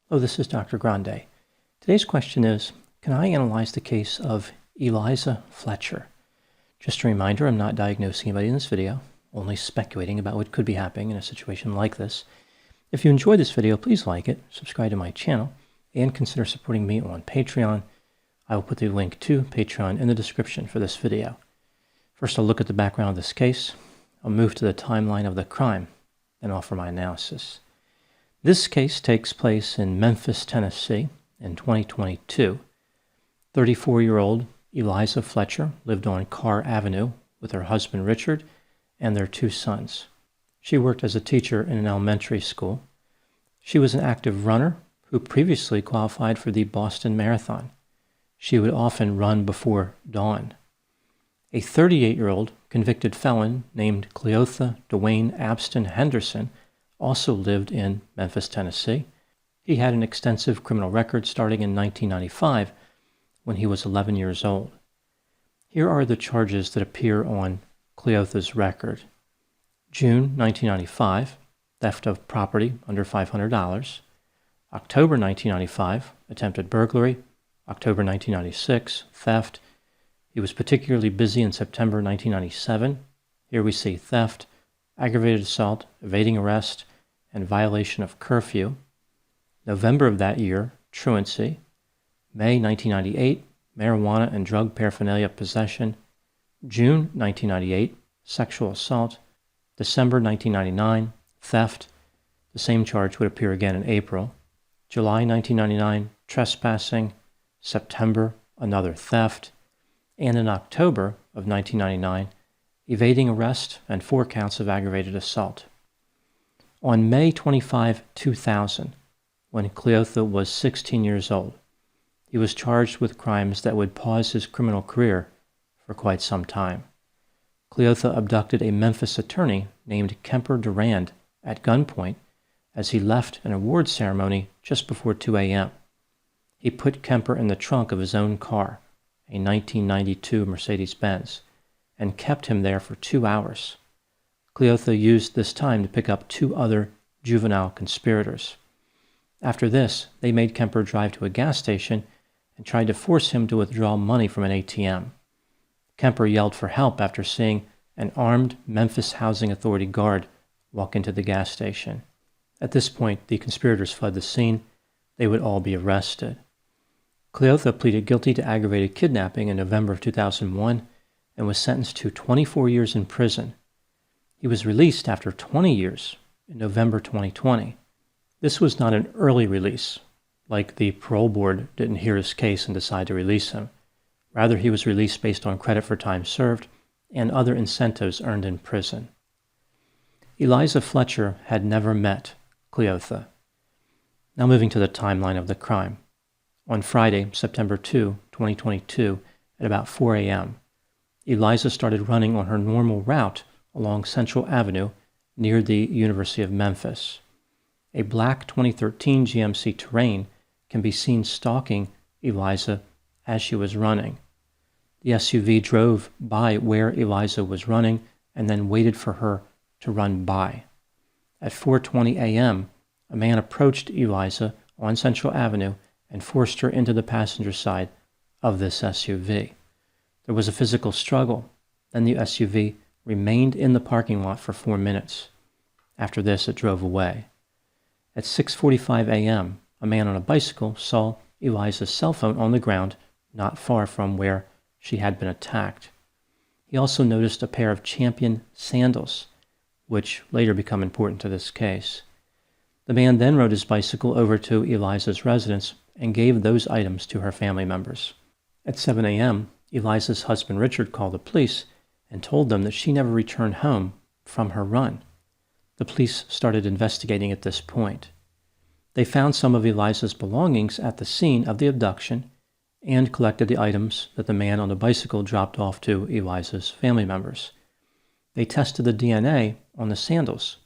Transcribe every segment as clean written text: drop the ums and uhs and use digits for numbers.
Hello, this is Dr. Grande. Today's question is, can I analyze the case of Eliza Fletcher? Just a reminder, I'm not diagnosing anybody in this video, only speculating about what could be happening in a situation like this. If you enjoyed this video, please like it, subscribe to my channel, and consider supporting me on Patreon. I will put the link to Patreon in the description for this video. First, I'll look at the background of this case. I'll move to the timeline of the crime and offer my analysis. This case takes place in Memphis, Tennessee in 2022. 34-year-old Eliza Fletcher lived on Carr Avenue with her husband Richard and their two sons. She worked as a teacher in an elementary school. She was an active runner who previously qualified for the Boston Marathon. She would often run before dawn. A 38-year-old convicted felon named Cleotha Dwayne Abston Henderson also lived in Memphis, Tennessee. He had an extensive criminal record starting in 1995 when he was 11 years old. Here are the charges that appear on Cleotha's record. June 1995, theft of property under $500. October 1995, attempted burglary. October 1996, theft. He was particularly busy in September 1997. Here we see theft, aggravated assault, evading arrest, and violation of curfew. November of that year, truancy. May 1998, marijuana and drug paraphernalia possession. June 1998, sexual assault. December 1999, theft. The same charge would appear again in April. July 1999, trespassing. September, another theft. And in October of 1999, evading arrest and 4 counts of aggravated assault. On May 25, 2000, when Cleotha was 16 years old, he was charged with crimes that would pause his criminal career for quite some time. Cleotha abducted a Memphis attorney named Kemper Durand at gunpoint as he left an award ceremony just before 2 a.m. He put Kemper in the trunk of his own car, a 1992 Mercedes-Benz, and kept him there for 2 hours. Cleotha used this time to pick up 2 other juvenile conspirators. After this, they made Kemper drive to a gas station and tried to force him to withdraw money from an ATM. Kemper yelled for help after seeing an armed Memphis Housing Authority guard walk into the gas station. At this point, the conspirators fled the scene. They would all be arrested. Cleotha pleaded guilty to aggravated kidnapping in November of 2001 and was sentenced to 24 years in prison. He was released after 20 years in November 2020. This was not an early release, like the parole board didn't hear his case and decide to release him. Rather, he was released based on credit for time served and other incentives earned in prison. Eliza Fletcher had never met Cleotha. Now moving to the timeline of the crime. On Friday, September 2, 2022, at about 4 a.m., Eliza started running on her normal route along Central Avenue near the University of Memphis. A black 2013 GMC Terrain can be seen stalking Eliza as she was running. The SUV drove by where Eliza was running and then waited for her to run by. At 4:20 a.m., a man approached Eliza on Central Avenue and forced her into the passenger side of this SUV. There was a physical struggle, then the SUV remained in the parking lot for 4 minutes. After this, it drove away. At 6:45 a.m., a man on a bicycle saw Eliza's cell phone on the ground not far from where she had been attacked. He also noticed a pair of Champion sandals, which later become important to this case. The man then rode his bicycle over to Eliza's residence and gave those items to her family members. At 7 a.m., Eliza's husband Richard called the police and told them that she never returned home from her run. The police started investigating at this point. They found some of Eliza's belongings at the scene of the abduction and collected the items that the man on the bicycle dropped off to Eliza's family members. They tested the DNA on the sandals,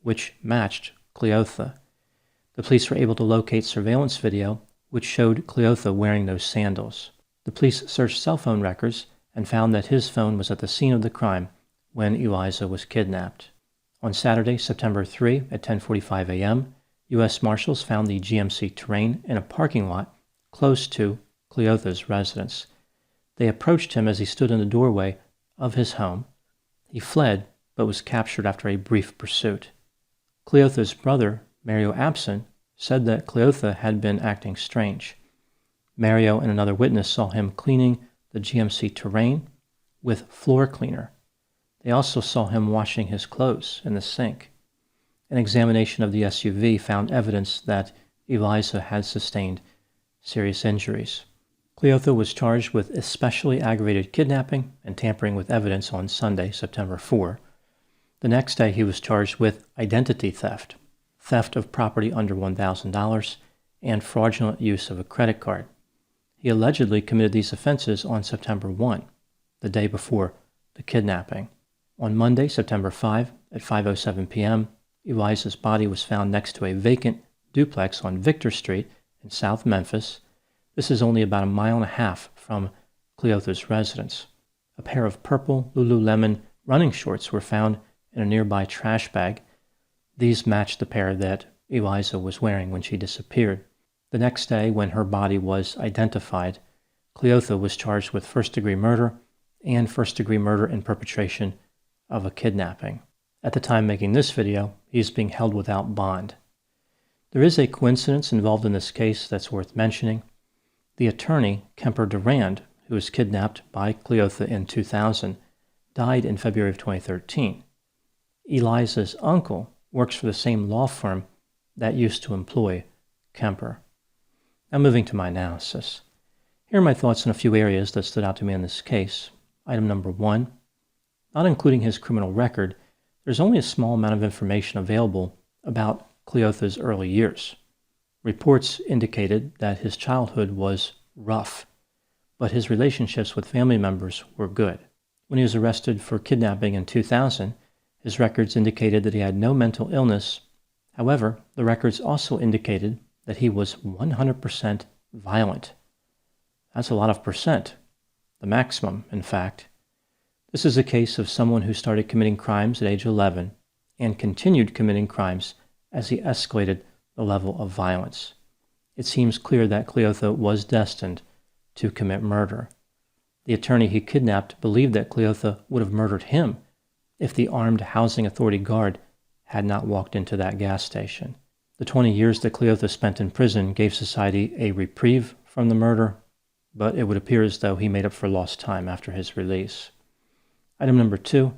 which matched Cleotha. The police were able to locate surveillance video which showed Cleotha wearing those sandals. The police searched cell phone records and found that his phone was at the scene of the crime when Eliza was kidnapped. On Saturday, September 3 at 10:45 a.m., U.S. Marshals found the GMC Terrain in a parking lot close to Cleotha's residence. They approached him as he stood in the doorway of his home. He fled, but was captured after a brief pursuit. Cleotha's brother, Mario Abston, said that Cleotha had been acting strange. Mario and another witness saw him cleaning the GMC Terrain with floor cleaner. They also saw him washing his clothes in the sink. An examination of the SUV found evidence that Eliza had sustained serious injuries. Cleotha was charged with especially aggravated kidnapping and tampering with evidence on Sunday, September 4. The next day, he was charged with identity theft, theft of property under $1,000, and fraudulent use of a credit card. He allegedly committed these offenses on September 1, the day before the kidnapping. On Monday, September 5, at 5:07 p.m., Eliza's body was found next to a vacant duplex on Victor Street in South Memphis. This is only about a mile and a half from Cleotha's residence. A pair of purple Lululemon running shorts were found in a nearby trash bag. These matched the pair that Eliza was wearing when she disappeared. The next day, when her body was identified, Cleotha was charged with first-degree murder and first-degree murder in perpetration of a kidnapping. At the time making this video, he is being held without bond. There is a coincidence involved in this case that's worth mentioning. The attorney, Kemper Durand, who was kidnapped by Cleotha in 2000, died in February of 2013. Eliza's uncle works for the same law firm that used to employ Kemper. Now moving to my analysis. Here are my thoughts on a few areas that stood out to me in this case. Item number 1, not including his criminal record, there's only a small amount of information available about Cleotha's early years. Reports indicated that his childhood was rough, but his relationships with family members were good. When he was arrested for kidnapping in 2000, his records indicated that he had no mental illness. However, the records also indicated that he was 100% violent. That's a lot of percent, the maximum, in fact. This is a case of someone who started committing crimes at age 11 and continued committing crimes as he escalated the level of violence. It seems clear that Cleotha was destined to commit murder. The attorney he kidnapped believed that Cleotha would have murdered him if the armed housing authority guard had not walked into that gas station. The 20 years that Cleotha spent in prison gave society a reprieve from the murder, but it would appear as though he made up for lost time after his release. Item number 2,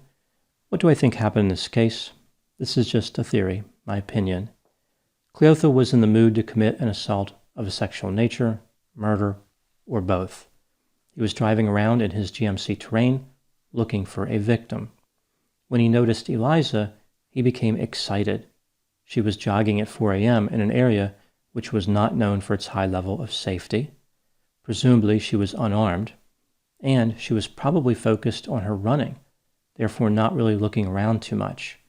what do I think happened in this case? This is just a theory, my opinion. Cleotha was in the mood to commit an assault of a sexual nature, murder, or both. He was driving around in his GMC Terrain looking for a victim. When he noticed Eliza, he became excited. She was jogging at 4 a.m. in an area which was not known for its high level of safety. Presumably she was unarmed, and she was probably focused on her running, therefore not really looking around too much.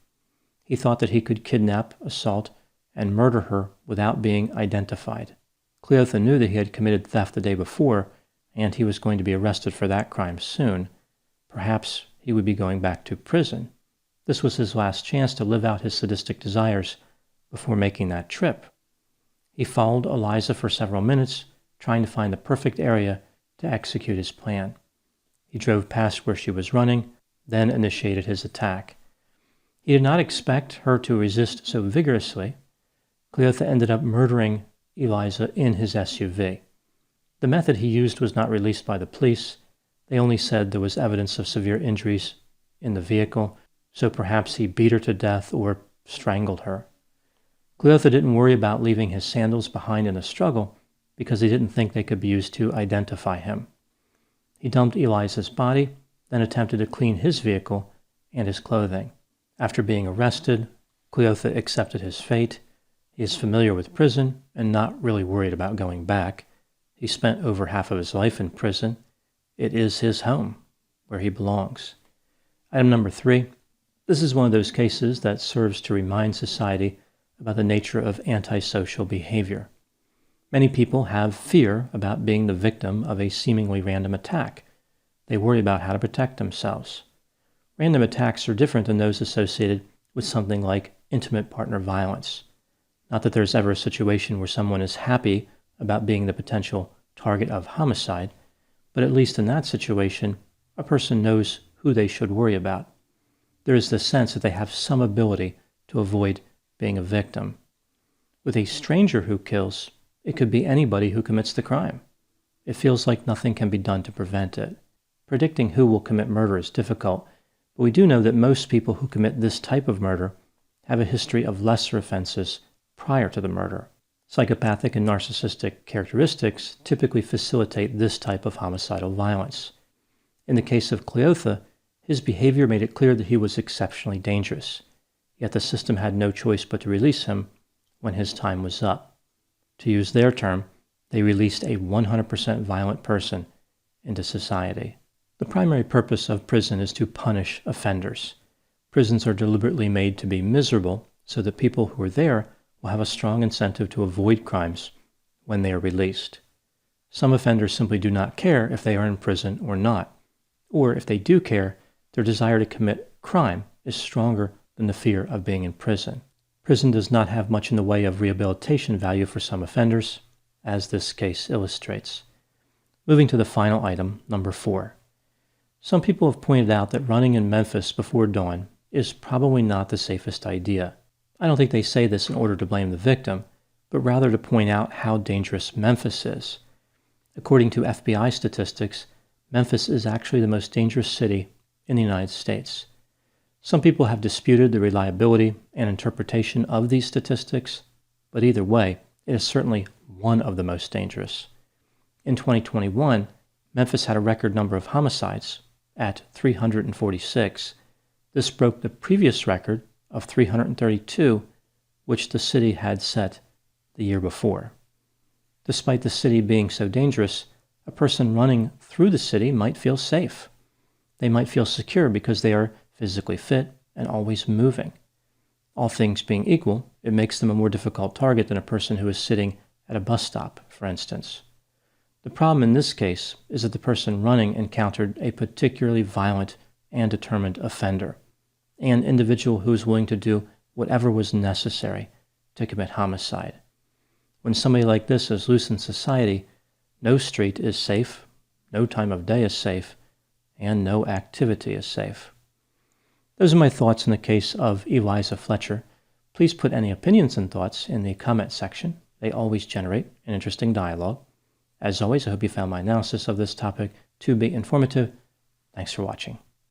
He thought that he could kidnap, assault, and murder her without being identified. Cleotha knew that he had committed theft the day before, and he was going to be arrested for that crime soon. Perhaps he would be going back to prison. This was his last chance to live out his sadistic desires before making that trip. He followed Eliza for several minutes, trying to find the perfect area to execute his plan. He drove past where she was running, then initiated his attack. He did not expect her to resist so vigorously. Cleotha ended up murdering Eliza in his SUV. The method he used was not released by the police. They only said there was evidence of severe injuries in the vehicle, so perhaps he beat her to death or strangled her. Cleotha didn't worry about leaving his sandals behind in the struggle because he didn't think they could be used to identify him. He dumped Eliza's body, then attempted to clean his vehicle and his clothing. After being arrested, Cleotha accepted his fate. He is familiar with prison and not really worried about going back. He spent over half of his life in prison. It is his home, where he belongs. Item number 3. This is one of those cases that serves to remind society about the nature of antisocial behavior. Many people have fear about being the victim of a seemingly random attack. They worry about how to protect themselves. Random attacks are different than those associated with something like intimate partner violence. Not that there's ever a situation where someone is happy about being the potential target of homicide, but at least in that situation, a person knows who they should worry about. There is the sense that they have some ability to avoid being a victim. With a stranger who kills, it could be anybody who commits the crime. It feels like nothing can be done to prevent it. Predicting who will commit murder is difficult, but we do know that most people who commit this type of murder have a history of lesser offenses prior to the murder. Psychopathic and narcissistic characteristics typically facilitate this type of homicidal violence. In the case of Cleotha, his behavior made it clear that he was exceptionally dangerous, yet the system had no choice but to release him when his time was up. To use their term, they released a 100% violent person into society. The primary purpose of prison is to punish offenders. Prisons are deliberately made to be miserable so that people who are there will have a strong incentive to avoid crimes when they are released. Some offenders simply do not care if they are in prison or not, or if they do care, their desire to commit crime is stronger than the fear of being in prison. Prison does not have much in the way of rehabilitation value for some offenders, as this case illustrates. Moving to the final item, number 4. Some people have pointed out that running in Memphis before dawn is probably not the safest idea. I don't think they say this in order to blame the victim, but rather to point out how dangerous Memphis is. According to FBI statistics, Memphis is actually the most dangerous city in the United States. Some people have disputed the reliability and interpretation of these statistics, but either way, it is certainly one of the most dangerous. In 2021, Memphis had a record number of homicides at 346. This broke the previous record of 332, which the city had set the year before. Despite the city being so dangerous, a person running through the city might feel safe. They might feel secure because they are physically fit and always moving. All things being equal, it makes them a more difficult target than a person who is sitting at a bus stop, for instance. The problem in this case is that the person running encountered a particularly violent and determined offender, an individual who is willing to do whatever was necessary to commit homicide. When somebody like this is loose in society, no street is safe, no time of day is safe, and no activity is safe. Those are my thoughts in the case of Eliza Fletcher. Please put any opinions and thoughts in the comment section. They always generate an interesting dialogue. As always, I hope you found my analysis of this topic to be informative. Thanks for watching.